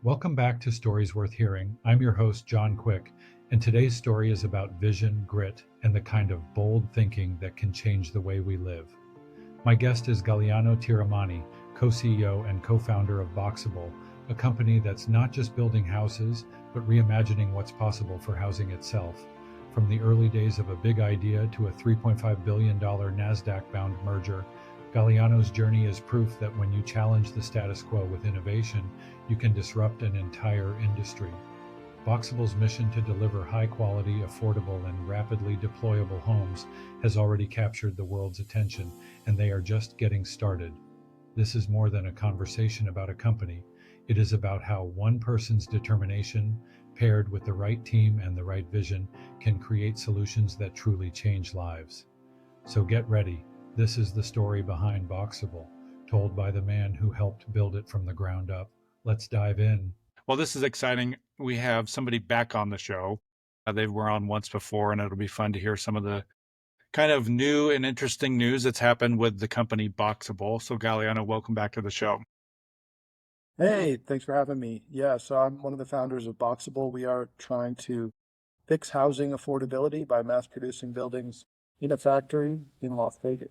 Welcome back to Stories Worth Hearing. I'm your host, John Quick, and today's story is about vision, grit, and the kind of bold thinking that can change the way we live. My guest is Galiano Tiramani, co-CEO and co-founder of Boxabl, a company that's not just building houses, but reimagining what's possible for housing itself. From the early days of a big idea to a $3.5 billion Nasdaq-bound merger, Galiano's journey is proof that when you challenge the status quo with innovation, you can disrupt an entire industry. Boxabl's mission to deliver high-quality, affordable, and rapidly deployable homes has already captured the world's attention, and they are just getting started. This is more than a conversation about a company. It is about how one person's determination, paired with the right team and the right vision, can create solutions that truly change lives. So get ready. This is the story behind Boxabl, told by the man who helped build it from the ground up. Let's dive in. Well, this is exciting. We have somebody back on the show. They were on once before, and it'll be fun to hear some of the kind of new and interesting news that's happened with the company Boxabl. So, Galiano, welcome back to the show. Hey, thanks for having me. Yeah, so I'm one of the founders of Boxabl. We are trying to fix housing affordability by mass producing buildings in a factory in Las Vegas.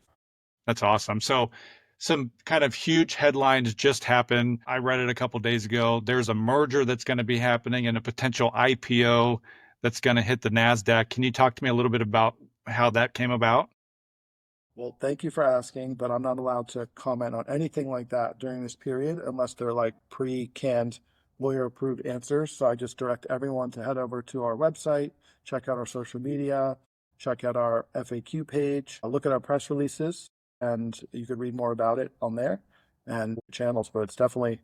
That's awesome. So some kind of huge headlines just happened. I read it a couple of days ago. There's a merger that's going to be happening and a potential IPO that's going to hit the NASDAQ. Can you talk to me a little bit about how that came about? Well, thank you for asking, but I'm not allowed to comment on anything like that during this period unless they're like pre-canned lawyer-approved answers. So I just direct everyone to head over to our website, check out our social media, check out our FAQ page, look at our press releases, and you could read more about it on there and channels. But it's definitely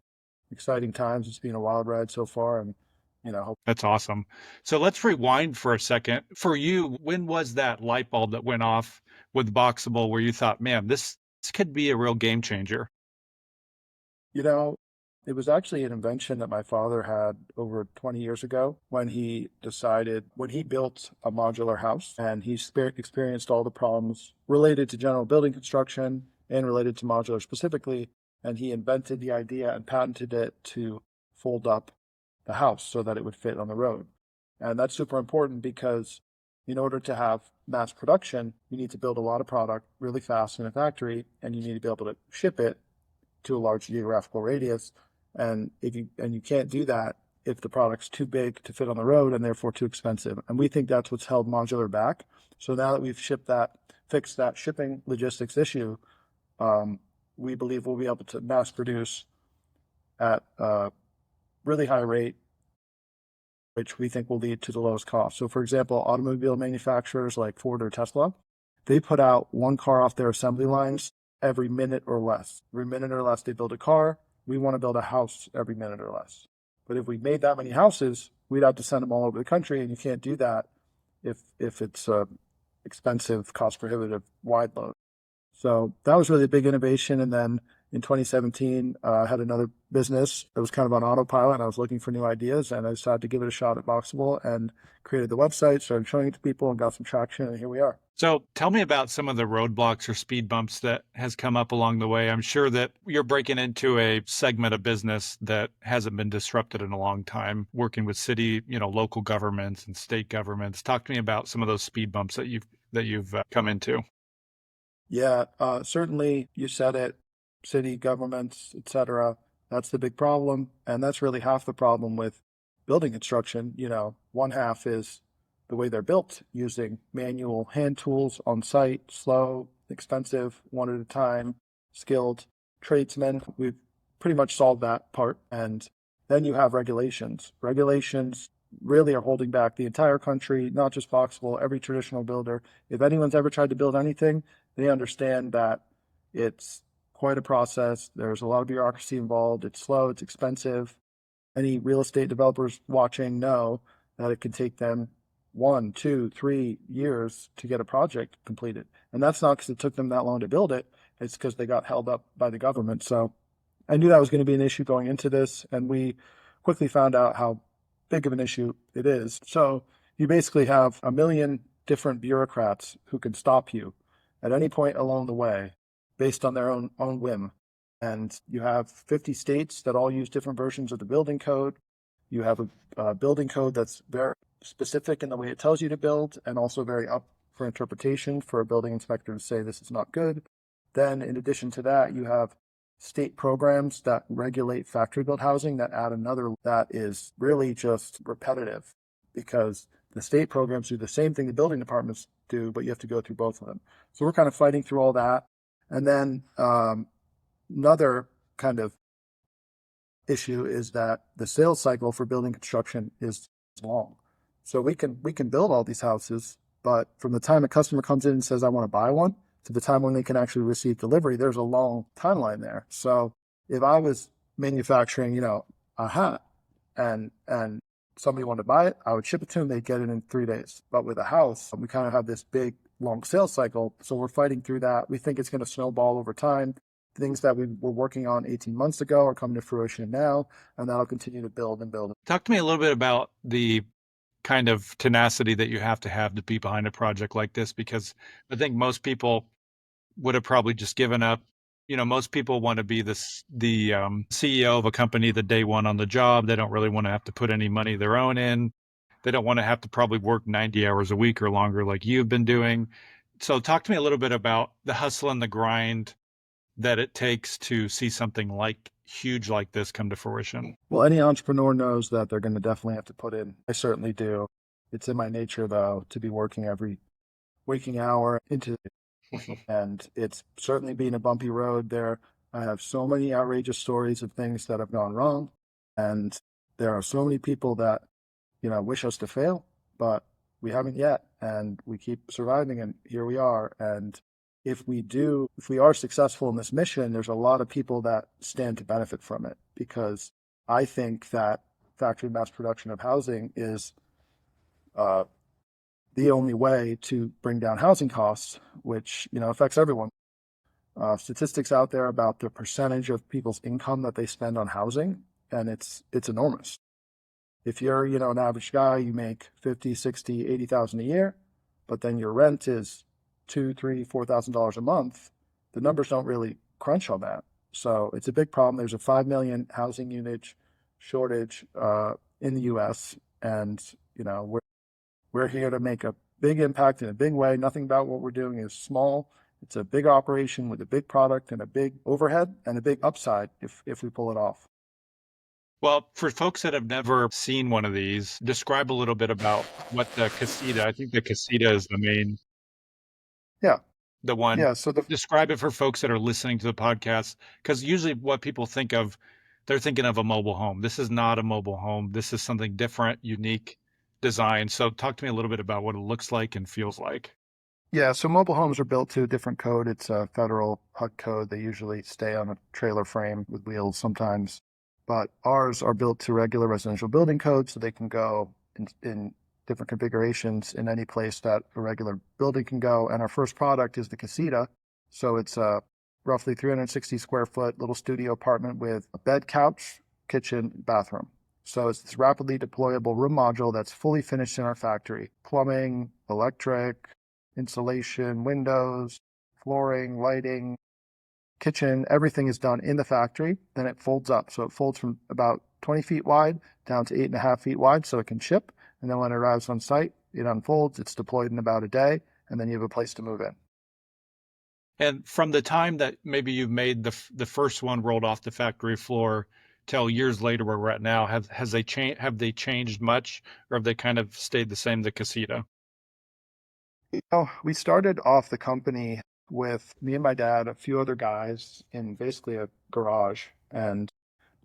exciting times. It's been a wild ride so far, and That's awesome. So let's rewind for a second. For you, when was that light bulb that went off with Boxabl where you thought, man, this could be a real game changer? It was actually an invention that my father had over 20 years ago when he built a modular house, and he experienced all the problems related to general building construction and related to modular specifically. And he invented the idea and patented it to fold up the house so that it would fit on the road. And that's super important because in order to have mass production, you need to build a lot of product really fast in a factory, and you need to be able to ship it to a large geographical radius. And you can't do that if the product's too big to fit on the road and therefore too expensive. And we think that's what's held modular back. So now that we've fixed that shipping logistics issue, we believe we'll be able to mass produce at a really high rate, which we think will lead to the lowest cost. So for example, automobile manufacturers like Ford or Tesla, they put out one car off their assembly lines every minute or less. Every minute or less they build a car. We want to build a house every minute or less. But if we made that many houses, we'd have to send them all over the country, and you can't do that if it's expensive, cost prohibitive, wide load. So that was really a big innovation. And then in 2017, I had another business that was kind of on autopilot, and I was looking for new ideas, and I decided to give it a shot at Boxabl and created the website, started showing it to people, and got some traction, and here we are. So tell me about some of the roadblocks or speed bumps that has come up along the way. I'm sure that you're breaking into a segment of business that hasn't been disrupted in a long time, working with city, local governments and state governments. Talk to me about some of those speed bumps that you've come into. Yeah, certainly you said it, city governments, etc. That's the big problem. And that's really half the problem with building construction. One half is the way they're built, using manual hand tools on site, slow, expensive, one at a time, skilled tradesmen. We've pretty much solved that part. And then you have regulations. Regulations really are holding back the entire country, not just Boxabl, every traditional builder. If anyone's ever tried to build anything, they understand that it's quite a process. There's a lot of bureaucracy involved. It's slow, it's expensive. Any real estate developers watching know that it can take them 1, 2, 3 years to get a project completed. And that's not because it took them that long to build it. It's because they got held up by the government. So I knew that was going to be an issue going into this, and we quickly found out how big of an issue it is. So you basically have a million different bureaucrats who can stop you at any point along the way based on their own whim. And you have 50 states that all use different versions of the building code. You have a building code that's very specific in the way it tells you to build, and also very up for interpretation for a building inspector to say this is not good. Then in addition to that, you have state programs that regulate factory built housing that add another that is really just repetitive, because the state programs do the same thing the building departments do, but you have to go through both of them. So we're kind of fighting through all that. And then another kind of issue is that the sales cycle for building construction is long. So we can build all these houses, but from the time a customer comes in and says, I want to buy one, to the time when they can actually receive delivery, there's a long timeline there. So if I was manufacturing, a hat and somebody wanted to buy it, I would ship it to them, they'd get it in 3 days. But with a house, we kind of have this big, long sales cycle. So we're fighting through that. We think it's going to snowball over time. Things that we were working on 18 months ago are coming to fruition now, and that'll continue to build and build. Talk to me a little bit about the kind of tenacity that you have to be behind a project like this, because I think most people would have probably just given up. Most people want to be the CEO of a company the day one on the job. They don't really want to have to put any money of their own in. They don't want to have to probably work 90 hours a week or longer like you've been doing. So talk to me a little bit about the hustle and the grind that it takes to see something like huge like this come to fruition. Well, any entrepreneur knows that they're going to definitely have to put in. I certainly do. It's in my nature, though, to be working every waking hour into it. And it's certainly been a bumpy road there. I have so many outrageous stories of things that have gone wrong. And there are so many people that, wish us to fail, but we haven't yet. And we keep surviving, and here we are. And if we are successful in this mission, there's a lot of people that stand to benefit from it, because I think that factory mass production of housing is the only way to bring down housing costs, which, affects everyone. Statistics out there about the percentage of people's income that they spend on housing, and it's enormous. If you're, an average guy, you make 50, 60, 80,000 a year, but then your rent is $2,000, $3,000, $4,000 a month, the numbers don't really crunch on that. So it's a big problem. There's a 5 million housing unit shortage in the U.S. And, we're here to make a big impact in a big way. Nothing about what we're doing is small. It's a big operation with a big product and a big overhead and a big upside if we pull it off. Well, for folks that have never seen one of these, describe a little bit about what the casita. I think the casita is the main. Yeah. The one. Yeah. So describe it for folks that are listening to the podcast, because usually what people think of, they're thinking of a mobile home. This is not a mobile home. This is something different, unique design. So talk to me a little bit about what it looks like and feels like. Yeah. So mobile homes are built to a different code. It's a federal HUD code. They usually stay on a trailer frame with wheels sometimes, but ours are built to regular residential building code, so they can go in different configurations in any place that a regular building can go. And our first product is the casita. So it's a roughly 360 square foot little studio apartment with a bed, couch, kitchen, bathroom. So it's this rapidly deployable room module that's fully finished in our factory. Plumbing, electric, insulation, windows, flooring, lighting, kitchen, everything is done in the factory. Then it folds up. So it folds from about 20 feet wide down to 8.5 feet wide, so it can ship. And then when it arrives on site, it unfolds, it's deployed in about a day, and then you have a place to move in. And from the time that maybe you've made the first one rolled off the factory floor till years later where we're at now, have they changed much, or have they kind of stayed the same, the casita? We started off the company with me and my dad, a few other guys in basically a garage, and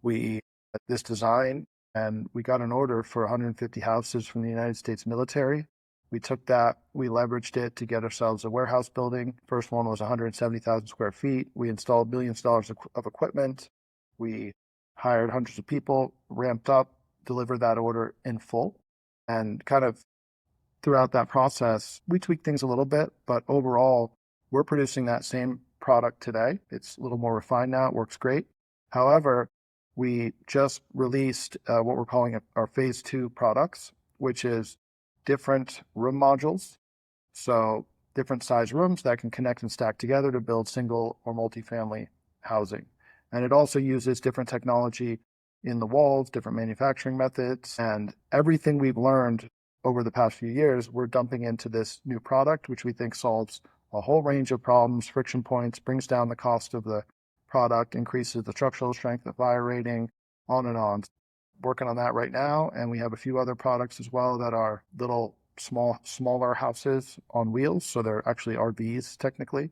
we had this design, and we got an order for 150 houses from the United States military. We took that, we leveraged it to get ourselves a warehouse building. First one was 170,000 square feet. We installed millions of dollars of equipment. We hired hundreds of people, ramped up, delivered that order in full. And kind of throughout that process, we tweaked things a little bit, but overall, we're producing that same product today. It's a little more refined now. It works great. However, we just released what we're calling our phase 2 products, which is different room modules. So different size rooms that can connect and stack together to build single or multifamily housing. And it also uses different technology in the walls, different manufacturing methods, and everything we've learned over the past few years, we're dumping into this new product, which we think solves a whole range of problems, friction points, brings down the cost of the product, increases the structural strength, the fire rating, on and on. Working on that right now, and we have a few other products as well that are little smaller houses on wheels, so they're actually RVs technically.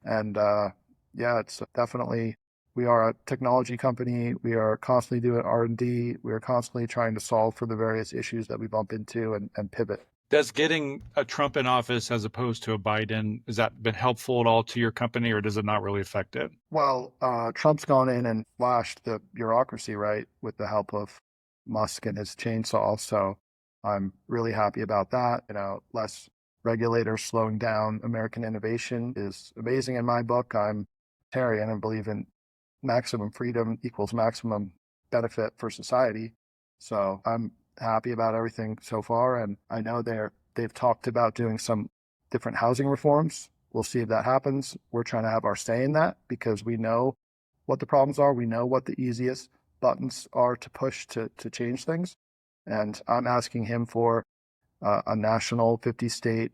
And yeah, it's definitely, we are a technology company. We are constantly doing R&D. We are constantly trying to solve for the various issues that we bump into and pivot. Does getting a Trump in office as opposed to a Biden, has that been helpful at all to your company, or does it not really affect it? Well, Trump's gone in and slashed the bureaucracy, right, with the help of Musk and his chainsaw. So I'm really happy about that. Less regulators slowing down American innovation is amazing in my book. I'm Terry, and I believe in maximum freedom equals maximum benefit for society. So I'm happy about everything so far. And I know they've talked about doing some different housing reforms. We'll see if that happens. We're trying to have our say in that because we know what the problems are. We know what the easiest buttons are to push to change things. And I'm asking him for a national 50-state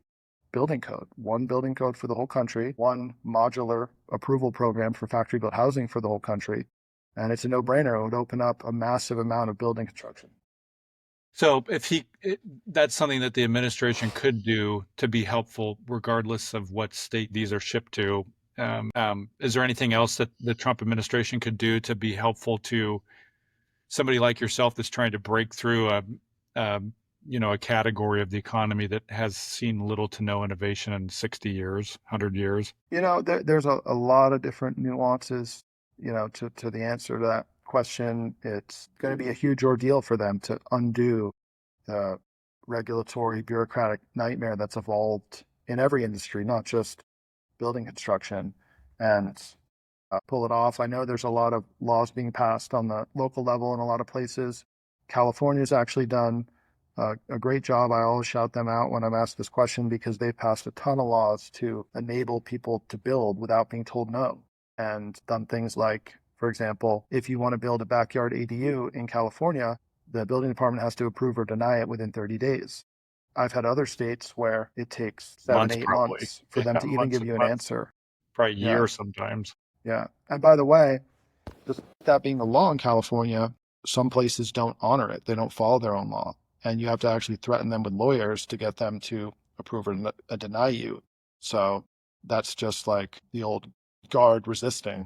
building code, one building code for the whole country, one modular approval program for factory built housing for the whole country. And it's a no-brainer. It would open up a massive amount of building construction. So that's something that the administration could do to be helpful, regardless of what state these are shipped to. Is there anything else that the Trump administration could do to be helpful to somebody like yourself that's trying to break through a category of the economy that has seen little to no innovation in 60 years, 100 years? There's a lot of different nuances, to the answer to that question. It's going to be a huge ordeal for them to undo the regulatory bureaucratic nightmare that's evolved in every industry, not just building construction, and pull it off. I know there's a lot of laws being passed on the local level in a lot of places. California's actually done a great job. I always shout them out when I'm asked this question because they've passed a ton of laws to enable people to build without being told no, and done things like, for example, if you want to build a backyard ADU in California, the building department has to approve or deny it within 30 days. I've had other states where it takes 7-8 months for them to even give you an answer. Probably a year sometimes. Yeah. And by the way, just that being the law in California, some places don't honor it. They don't follow their own law. And you have to actually threaten them with lawyers to get them to approve or deny you. So that's just like the old guard resisting.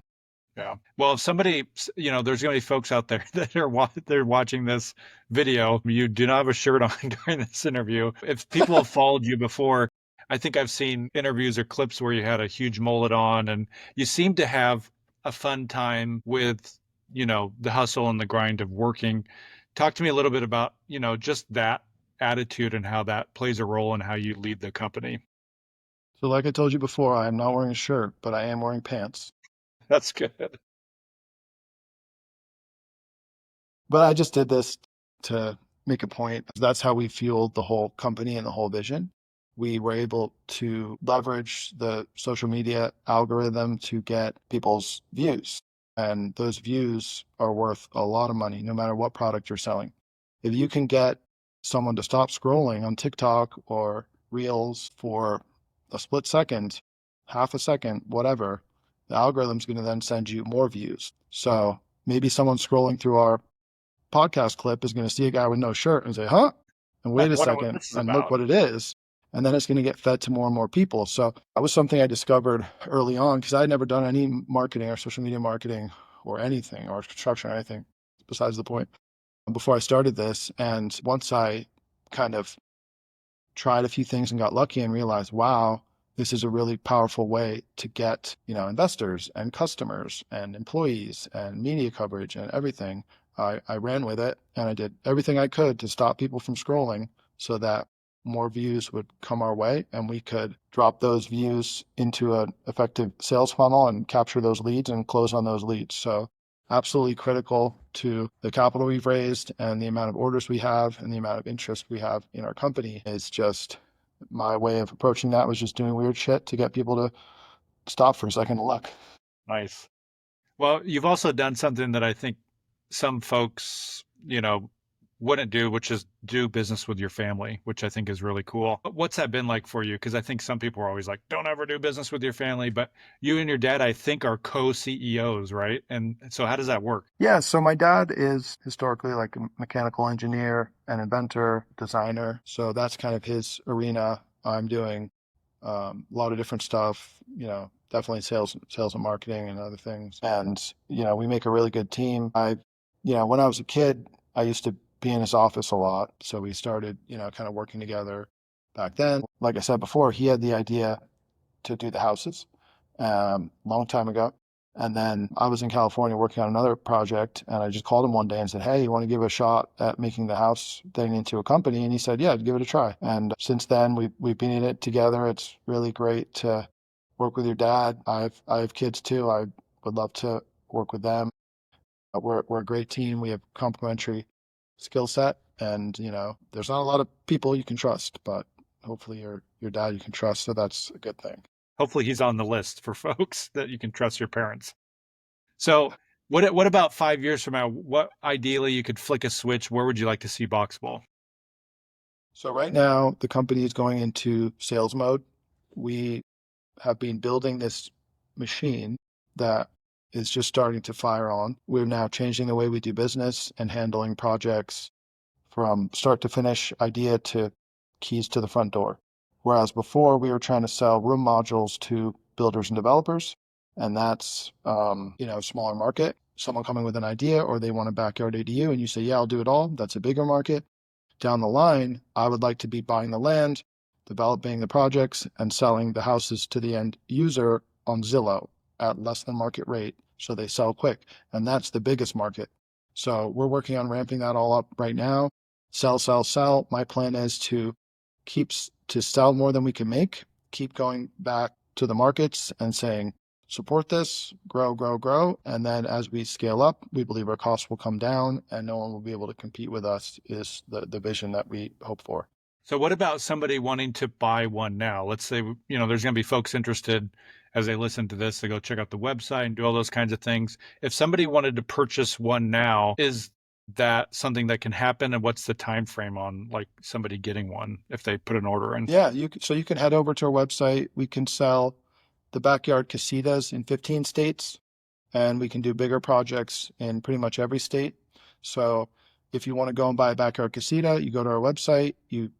Yeah. Well, if somebody, there's going to be folks out there that they're watching this video. You do not have a shirt on during this interview. If people have followed you before, I think I've seen interviews or clips where you had a huge mullet on, and you seem to have a fun time with, the hustle and the grind of working. Talk to me a little bit about, just that attitude and how that plays a role in how you lead the company. So like I told you before, I am not wearing a shirt, but I am wearing pants. That's good. But I just did this to make a point. That's how we fueled the whole company and the whole vision. We were able to leverage the social media algorithm to get people's views. And those views are worth a lot of money, no matter what product you're selling. If you can get someone to stop scrolling on TikTok or Reels for a split second, half a second, whatever, the algorithm's going to then send you more views. So maybe someone scrolling through our podcast clip is going to see a guy with no shirt and say, huh? And wait a second, and look what it is. And then it's going to get fed to more and more people. So that was something I discovered early on because I had never done any marketing or social media marketing or anything or construction or anything besides the point before I started this. And once I kind of tried a few things and got lucky and realized, wow, this is a really powerful way to get, investors and customers and employees and media coverage and everything. I ran with it and I did everything I could to stop people from scrolling so that more views would come our way and we could drop those views into an effective sales funnel and capture those leads and close on those leads. So absolutely critical to the capital we've raised and the amount of orders we have and the amount of interest we have in our company. Is just my way of approaching that was just doing weird shit to get people to stop for a second and look. Nice. Well, you've also done something that I think some folks, wouldn't do, which is do business with your family, which I think is really cool. But what's that been like for you? Because I think some people are always like, don't ever do business with your family. But you and your dad, I think, are co-CEOs, right? And so how does that work? Yeah, so my dad is historically like a mechanical engineer, an inventor, designer. So that's kind of his arena. I'm doing a lot of different stuff, definitely sales and marketing and other things. And, we make a really good team. When I was a kid, I used to be in his office a lot. So we started, kind of working together back then. Like I said before, he had the idea to do the houses long time ago. And then I was in California working on another project, and I just called him one day and said, "Hey, you want to give a shot at making the house thing into a company?" And he said, "Yeah, give it a try." And since then, we've been in it together. It's really great to work with your dad. I have kids too. I would love to work with them. We're a great team. We have complementary skill set, and there's not a lot of people you can trust, but hopefully your dad you can trust, so that's a good thing. Hopefully he's on the list for folks that you can trust your parents. So what about 5 years from now? What ideally you could flick a switch? Where would you like to see Boxabl? So right now, the company is going into sales mode. We have been building this machine that is just starting to fire on. We're now changing the way we do business and handling projects from start to finish, idea to keys to the front door. Whereas before, we were trying to sell room modules to builders and developers, and that's a smaller market. Someone coming with an idea, or they want a backyard ADU, and you say, "Yeah, I'll do it all." That's a bigger market. Down the line, I would like to be buying the land, developing the projects, and selling the houses to the end user on Zillow at less than market rate, so they sell quick. And that's the biggest market. So we're working on ramping that all up right now. Sell, sell, sell. My plan is to to sell more than we can make, keep going back to the markets and saying, support this, grow, grow, grow. And then as we scale up, we believe our costs will come down and no one will be able to compete with us is the vision that we hope for. So what about somebody wanting to buy one now? Let's say, there's going to be folks interested as they listen to this, they go check out the website and do all those kinds of things. If somebody wanted to purchase one now, is that something that can happen? And what's the time frame on like somebody getting one if they put an order in? Yeah, so you can head over to our website. We can sell the backyard casitas in 15 states, and we can do bigger projects in pretty much every state. So if you want to go and buy a backyard casita, you go to our website, you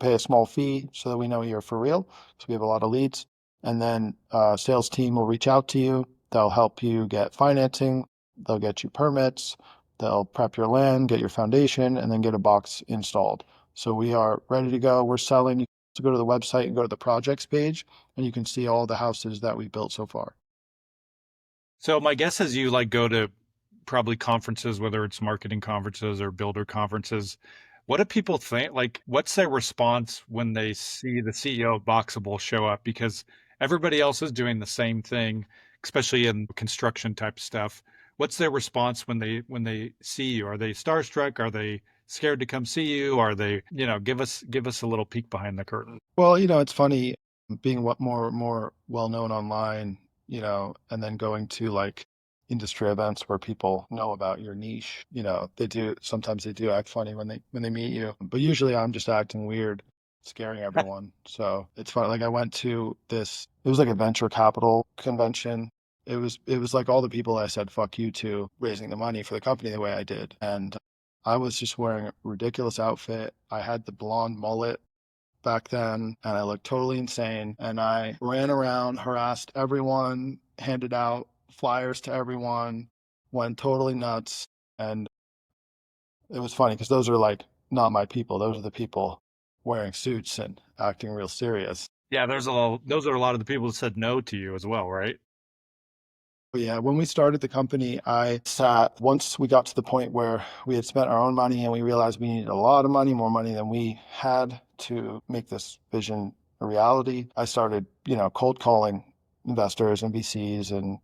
pay a small fee so that we know you're for real. So we have a lot of leads. And then sales team will reach out to you. They'll help you get financing. They'll get you permits. They'll prep your land, get your foundation, and then get a box installed. So we are ready to go. We're selling. You can go to the website and go to the projects page, and you can see all the houses that we've built so far. So my guess is you like go to probably conferences, whether it's marketing conferences or builder conferences. What do people think? Like, what's their response when they see the CEO of Boxabl show up? Because everybody else is doing the same thing, especially in construction type stuff. What's their response when they see you? Are they starstruck? Are they scared to come see you? Are they, give us a little peek behind the curtain? Well, it's funny being what more well known online, and then going to like industry events where people know about your niche. Sometimes they do act funny when they meet you, but usually I'm just acting weird, scaring everyone. So it's funny. Like I went to it was like a venture capital convention. It was like all the people I said fuck you to raising the money for the company the way I did. And I was just wearing a ridiculous outfit. I had the blonde mullet back then, and I looked totally insane. And I ran around, harassed everyone, handed out flyers to everyone, went totally nuts. And it was funny because those are like not my people. Those are the people wearing suits and acting real serious. Yeah, those are a lot of the people that said no to you as well, right? But yeah, when we started the company, once we got to the point where we had spent our own money and we realized we needed a lot of money, more money than we had to make this vision a reality. I started, cold calling investors and VCs and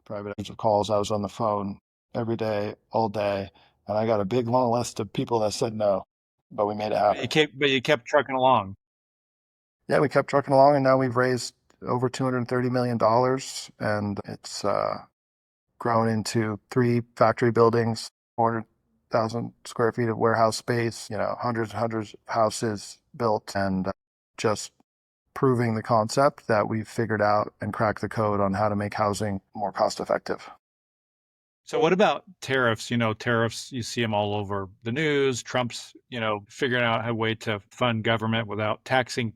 private angel calls. I was on the phone every day, all day. And I got a big long list of people that said no, but we made it happen. But you kept trucking along. Yeah, we kept trucking along, and now we've raised over $230 million, and grown into 3 factory buildings, 400,000 square feet of warehouse space, hundreds and hundreds of houses built, and just proving the concept that we've figured out and cracked the code on how to make housing more cost effective. So what about tariffs? Tariffs, you see them all over the news. Trump's, figuring out a way to fund government without taxing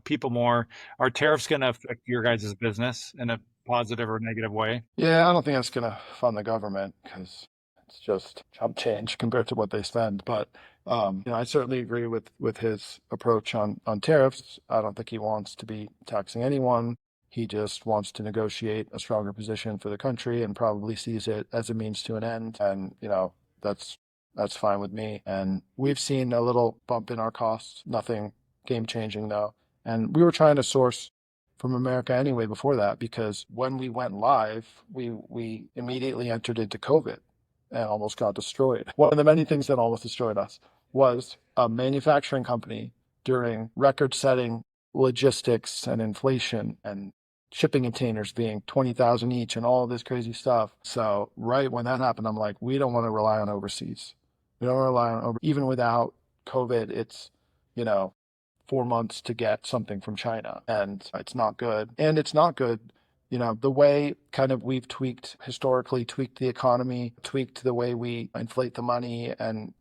people more. Are tariffs going to affect your guys' business in a positive or negative way? Yeah, I don't think that's going to fund the government because it's just chump change compared to what they spend. But I certainly agree with his approach on tariffs. I don't think he wants to be taxing anyone. He just wants to negotiate a stronger position for the country and probably sees it as a means to an end. And, that's fine with me. And we've seen a little bump in our costs, nothing game changing though. And we were trying to source from America anyway before that, because when we went live, we immediately entered into COVID and almost got destroyed. One of the many things that almost destroyed us was a manufacturing company during record-setting logistics and inflation and shipping containers being 20,000 each and all this crazy stuff. So right when that happened, I'm like, we don't want to rely on overseas. We don't rely on even without COVID, it's, 4 months to get something from China, and it's not good. And it's not good, the way kind of we've historically tweaked the economy, tweaked the way we inflate the money, and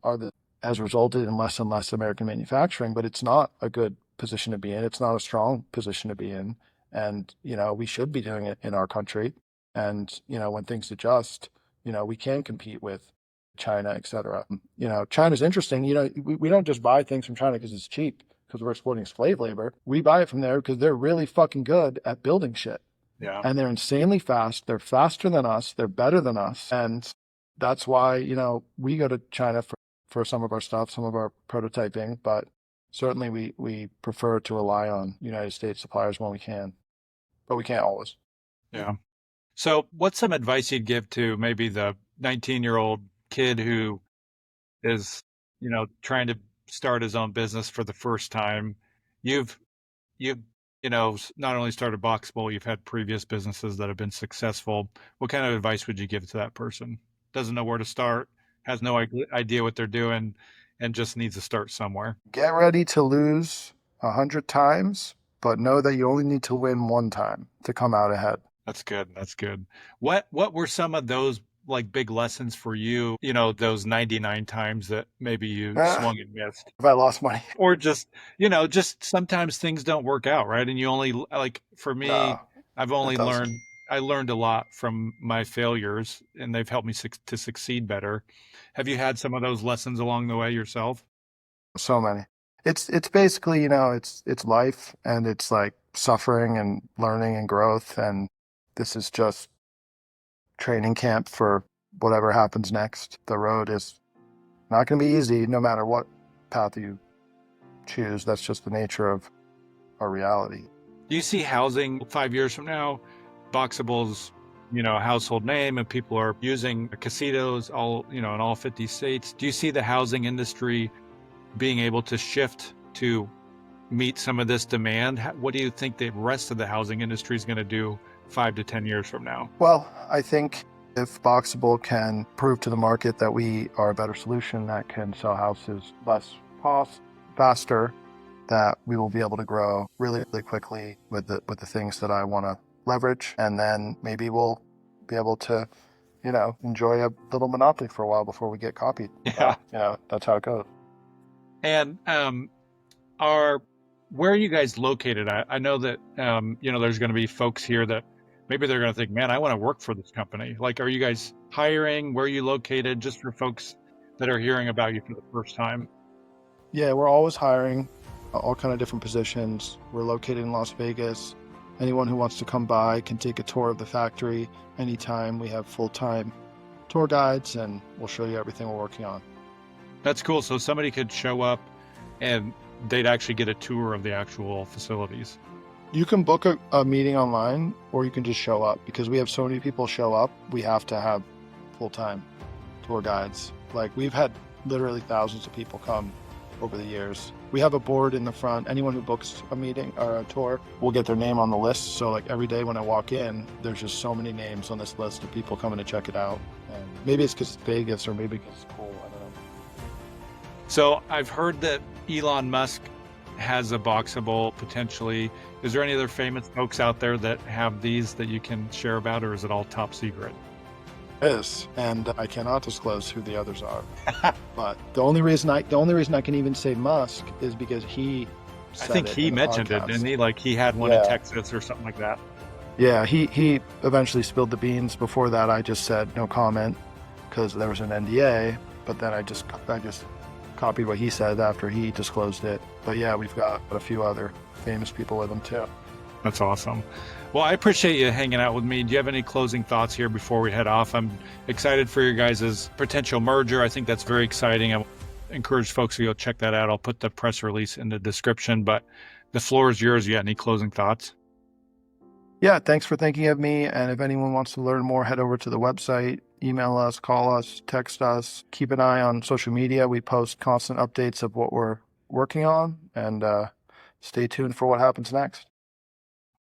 has resulted in less and less American manufacturing, but it's not a good position to be in. It's not a strong position to be in. And, we should be doing it in our country. And, when things adjust, we can compete with China, et cetera. China's interesting. We don't just buy things from China because it's cheap, because we're exporting slave labor. We buy it from there because they're really fucking good at building shit. Yeah. And they're insanely fast. They're faster than us. They're better than us. And that's why, we go to China for some of our stuff, some of our prototyping, but certainly we prefer to rely on United States suppliers when we can, but we can't always. Yeah. So what's some advice you'd give to maybe the 19-year-old kid who is, trying to start his own business for the first time? You've not only started Boxabl, you've had previous businesses that have been successful. What kind of advice would you give to that person? Doesn't know where to start, has no idea what they're doing, and just needs to start somewhere. Get ready to lose 100 times, but know that you only need to win 1 time to come out ahead. That's good. That's good. What were some of those like big lessons for you, those 99 times that maybe you swung and missed? If I lost money. Or just, just sometimes things don't work out, right? And you only, like for me, I've only I learned a lot from my failures, and they've helped me to succeed better. Have you had some of those lessons along the way yourself? So many. It's basically, it's life, and it's like suffering and learning and growth. And this is just training camp for whatever happens next. The road is not going to be easy no matter what path you choose. That's just the nature of our reality. Do you see housing 5 years from now? Boxabl's, a household name, and people are using casinos all, in all 50 states. Do you see the housing industry being able to shift to meet some of this demand? What do you think the rest of the housing industry is going to do 5 to 10 years from now? Well, I think if Boxabl can prove to the market that we are a better solution that can sell houses less cost, faster, that we will be able to grow really, really quickly with the things that I want to leverage. And then maybe we'll be able to, enjoy a little monopoly for a while before we get copied. Yeah. That's how it goes. And where are you guys located? I know that, there's going to be folks here that maybe they're going to think, man, I want to work for this company. Like, are you guys hiring? Where are you located? Just for folks that are hearing about you for the first time. Yeah, we're always hiring all kind of different positions. We're located in Las Vegas. Anyone who wants to come by can take a tour of the factory anytime. We have full-time tour guides, and we'll show you everything we're working on. That's cool. So somebody could show up and they'd actually get a tour of the actual facilities. You can book a meeting online, or you can just show up. Because we have so many people show up, we have to have full-time tour guides. Like, we've had literally thousands of people come over the years. We have a board in the front. Anyone who books a meeting or a tour will get their name on the list. So like every day when I walk in, there's just so many names on this list of people coming to check it out. And maybe it's because it's Vegas or maybe because it's cool. I don't know. So I've heard that Elon Musk has a Boxabl potentially. Is there any other famous folks out there that have these that you can share about, or is it all top secret? Is, and I cannot disclose who the others are. But the only reason I can even say Musk is because he I think he mentioned it, didn't he? Like he had one in Texas or something like that. Yeah, he eventually spilled the beans. Before that, I just said no comment because there was an NDA. But then I just copied what he said after he disclosed it. But yeah, we've got a few other famous people with him too. That's awesome. Well, I appreciate you hanging out with me. Do you have any closing thoughts here before we head off? I'm excited for your guys' potential merger. I think that's very exciting. I encourage folks to go check that out. I'll put the press release in the description, but the floor is yours. You got any closing thoughts? Yeah, thanks for thinking of me. And if anyone wants to learn more, head over to the website, email us, call us, text us. Keep an eye on social media. We post constant updates of what we're working on, and stay tuned for what happens next.